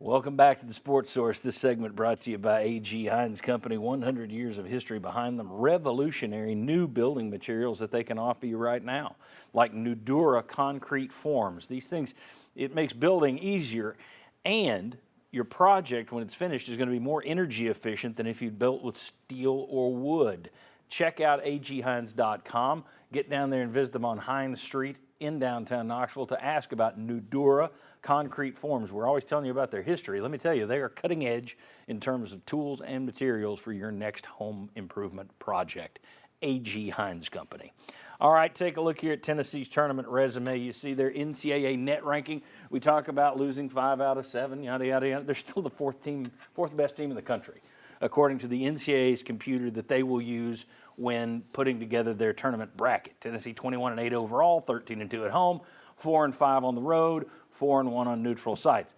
Welcome back to the Sports Source. This segment brought to you by A.G. Hines Company. 100 years of history behind them. Revolutionary new building materials that they can offer you right now, like Nudura concrete forms. These things, it makes building easier, and your project, when it's finished, is going to be more energy efficient than if you built with steel or wood. Check out aghines.com. Get down there and visit them on Hines Street in downtown Knoxville to ask about Nudura concrete forms. We're always telling you about their history. Let me tell you, they are cutting edge in terms of tools and materials for your next home improvement project. A.G. Hines Company. All right, take a look here at Tennessee's tournament resume. You see their NCAA net ranking. We talk about losing 5 out of 7, yada, yada, yada. They're still the fourth best team in the country, according to the NCAA's computer that they will use when putting together their tournament bracket. Tennessee 21-8 overall, 13-2 at home, 4-5 on the road, 4-1 on neutral sites.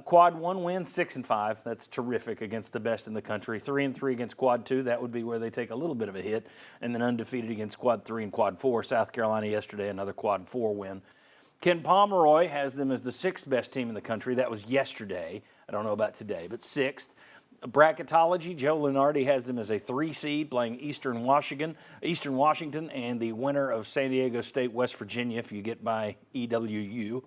Quad 1 win, 6-5. That's terrific against the best in the country. 3-3 against Quad 2. That would be where they take a little bit of a hit. And then undefeated against Quad 3 and Quad 4. South Carolina yesterday, another Quad 4 win. Ken Pomeroy has them as the 6th best team in the country. That was yesterday. I don't know about today, but 6th. Bracketology, Joe Lunardi has them as a 3 seed playing Eastern Washington, and the winner of San Diego State, West Virginia, if you get by EWU.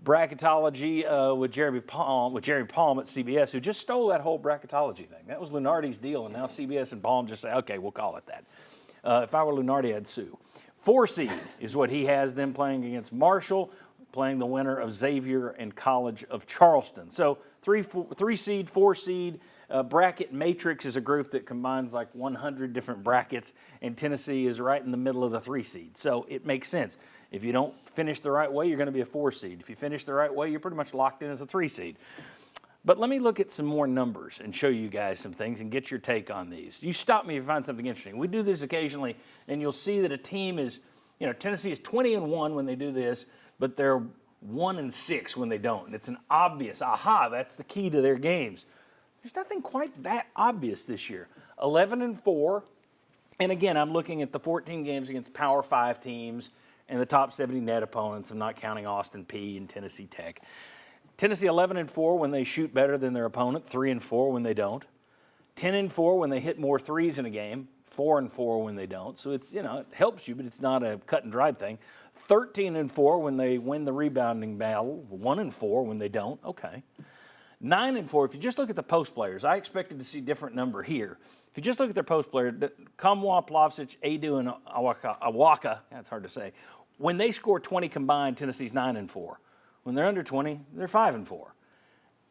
Bracketology with Jerry Palm at CBS, who just stole that whole bracketology thing. That was Lunardi's deal, and now CBS and Palm just say, okay, we'll call it that. If I were Lunardi, I'd sue. 4 seed is what he has them playing against Marshall, playing the winner of Xavier and College of Charleston. So 3 seed, 4 seed. Bracket Matrix is a group that combines like 100 different brackets, and Tennessee is right in the middle of the 3 seed. So it makes sense. If you don't finish the right way, you're going to be a 4 seed. If you finish the right way, you're pretty much locked in as a 3 seed. But let me look at some more numbers and show you guys some things and get your take on these. You stop me if you find something interesting. We do this occasionally, and you'll see that a team is, Tennessee is 20-1 when they do this, but they're 1-6 when they don't. And it's an obvious, that's the key to their games. There's nothing quite that obvious this year. 11-4, and again, I'm looking at the 14 games against Power 5 teams and the top 70 net opponents. I'm not counting Austin Peay and Tennessee Tech. Tennessee 11-4 when they shoot better than their opponent, 3-4 when they don't. 10-4 when they hit more threes in a game, 4-4 when they don't. So it's, it helps you, but it's not a cut and dried thing. 13-4 when they win the rebounding battle, 1-4 when they don't. Okay. 9-4, if you just look at the post players, I expected to see a different number here. If you just look at their post players, Kamwa, Plavsic, Adu, and Awaka, that's hard to say. When they score 20 combined, Tennessee's 9-4. When they're under 20, they're 5-4.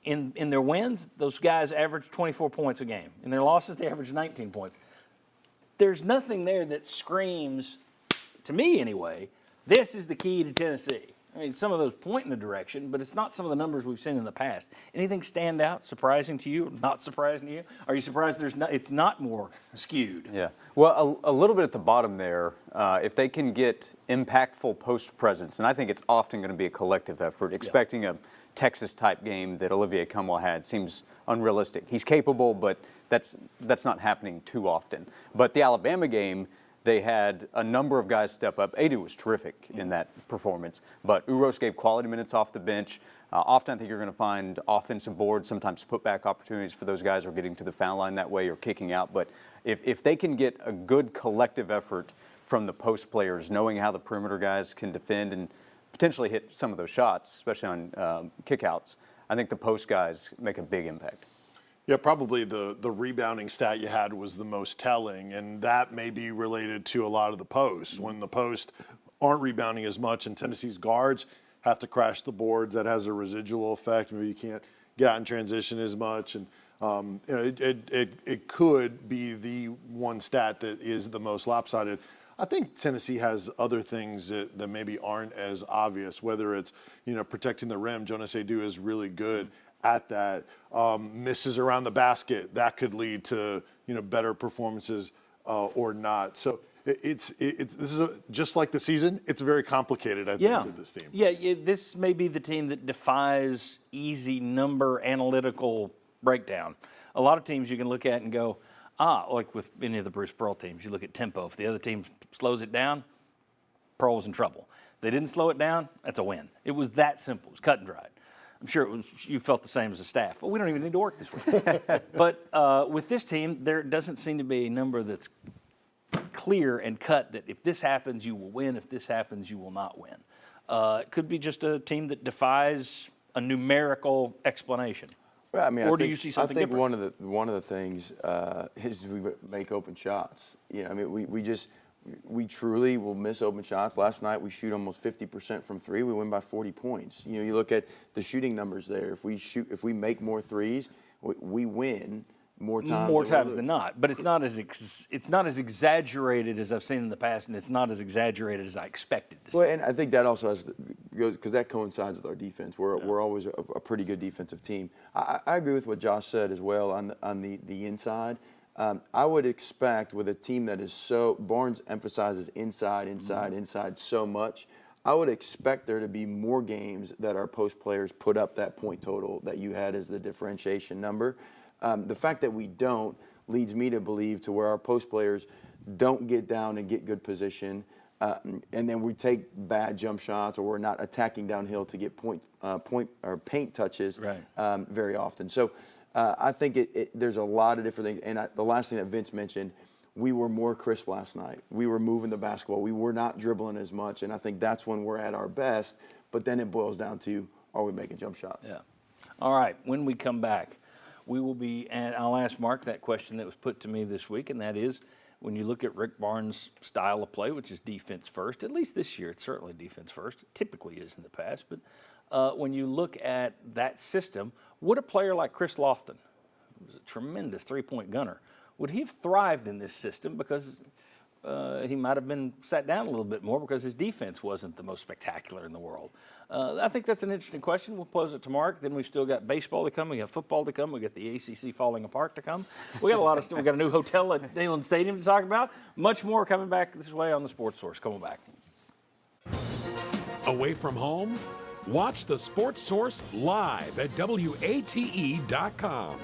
In their wins, those guys average 24 points a game. In their losses, they average 19 points. There's nothing there that screams, to me anyway, this is the key to Tennessee. I mean, some of those point in the direction, but it's not some of the numbers we've seen in the past. Anything stand out, surprising to you, not surprising to you? Are you surprised it's not more skewed? Yeah. Well, a little bit at the bottom there, if they can get impactful post presence, and I think it's often going to be a collective effort, expecting a Texas-type game that Olivier Kamwa had seems unrealistic. He's capable, but that's not happening too often. But the Alabama game, they had a number of guys step up. Adu was terrific in that performance, but Uros gave quality minutes off the bench. Often I think you're going to find offensive boards, sometimes putback opportunities for those guys, or getting to the foul line that way or kicking out. But if they can get a good collective effort from the post players, knowing how the perimeter guys can defend and potentially hit some of those shots, especially on kickouts, I think the post guys make a big impact. Yeah, probably the rebounding stat you had was the most telling, and that may be related to a lot of the posts. When the posts aren't rebounding as much and Tennessee's guards have to crash the boards, that has a residual effect. Maybe you can't get out in transition as much, and it could be the one stat that is the most lopsided. I think Tennessee has other things that maybe aren't as obvious, whether it's, protecting the rim. Jonas Adu is really good at that. Misses around the basket, that could lead to, better performances or not. So this is just like the season. It's very complicated, I think, with this team. Yeah, this may be the team that defies easy number analytical breakdown. A lot of teams you can look at and go, like with any of the Bruce Pearl teams, you look at tempo. If the other team slows it down, Pearl was in trouble. If they didn't slow it down, that's a win. It was that simple. It was cut and dried. I'm sure you felt the same as a staff. Well, we don't even need to work this week. But with this team, there doesn't seem to be a number that's clear and cut that if this happens, you will win. If this happens, you will not win. It could be just a team that defies a numerical explanation. Well, I mean, Or do you see something I think different? one of the things is we make open shots. You know, I mean, we truly will miss open shots. Last night we shoot almost 50% from three. We win by 40 points. You know, you look at the shooting numbers there. If we make more threes, we win more times. Than not, but it's not as exaggerated as I've seen in the past, and it's not as exaggerated as I expected to see. Well, and I think that also goes because that coincides with our defense. We're always a pretty good defensive team. I agree with what Josh said as well on the inside. I would expect with a team that is Barnes emphasizes inside so much. I would expect there to be more games that our post players put up that point total that you had as the differentiation number. The fact that we don't leads me to believe to where our post players don't get down and get good position, and then we take bad jump shots, or we're not attacking downhill to get point or paint touches very often. So I think there's a lot of different things. And the last thing that Vince mentioned, we were more crisp last night. We were moving the basketball. We were not dribbling as much, and I think that's when we're at our best. But then it boils down to, are we making jump shots? Yeah. All right. When we come back, we will be, and I'll ask Mark that question that was put to me this week, and that is, when you look at Rick Barnes' style of play, which is defense first, at least this year, it's certainly defense first. It typically is in the past, but when you look at that system, would a player like Chris Lofton, who was a tremendous three-point gunner, would he have thrived in this system? Because he might have been sat down a little bit more because his defense wasn't the most spectacular in the world. I think that's an interesting question. We'll pose it to Mark. Then we've still got baseball to come. We got football to come. We got the ACC falling apart to come. We got a lot of stuff. We got a new hotel at Neyland Stadium to talk about. Much more coming back this way on the Sports Source. Come on back. Away from home? Watch the Sports Source live at WATE.com.